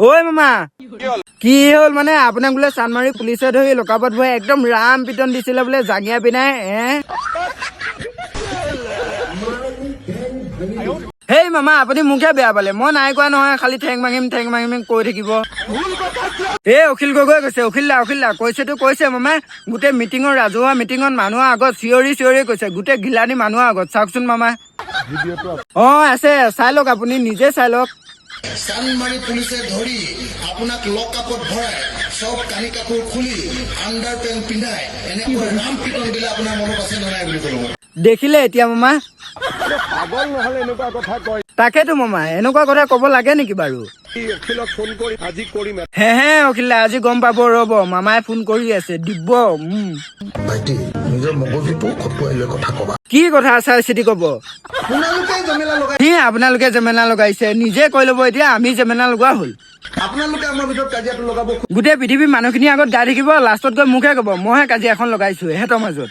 ঐ মামা কি হ'ল মানে আপোনাক বোলে চানমাৰি পুলিচে ধৰি লকাপত ভৰাই একদম ৰাম পিটন দিছিলে বোলে জাঙিয়া পিনাই হেই মামা আপুনি মোকহে বেয়া পালে, মই নাই কোৱা নহয়, খালি ঠেং ভাঙিম কৈ থাকিব। অখিল গগৈ কৈছে, অখিল দা কৈছেতো কৈছে মামা, গোটেই মিটিঙৰ ৰাজহুৱা মিটিঙত মানুহৰ আগত চিঞৰি কৈছে, গোটেই ঘিলানি মানুহৰ আগত। চাওকচোন মামা। আছে, চাই লওক, আপুনি নিজে চাই লওক। চানমাৰি পুলিচে ধৰি আপোনাক লকআপত ভৰাই চব কানি কাপোৰ খুলি আণ্ডাৰ পেণ্ট পিন্ধাই এনেকৈ ৰাম পিটন দিলে আপোনাৰ মনত আছে নে নাই বুলি ক'লো। দেখিলে এতিয়া মামা? পাগল নহলে এনেকুৱা কথা কয়। তাকেতো মামা, এনেকুৱা কথা কব লাগে নেকি বাৰু? অখিলক ফোন কৰি আজি কৰিম। হে অখিল দা, আজি গম পাব, ৰব, মামাই ফোন কৰি আছে, দিব। ভাইটি, নিজৰ মগজুটো খটুৱাই লৈ কথা কবা। কি কথা চাই চিতি কব? আপোনালোকে জেমেলা লগাইছে, নিজে কৈ ল'ব এতিয়া, আমি জেমেলা লগোৱা হল। আপোনালোকে আমাৰ ভিতৰত কাজিয়াটো লগাব। গোটেই পৃথিৱীৰ মানুহখিনিৰ আগত গাই থাকিব, লাষ্টত গৈ মুখে কব মইহে কাজিয়াখন লগাইছো এহেঁতৰ মাজত।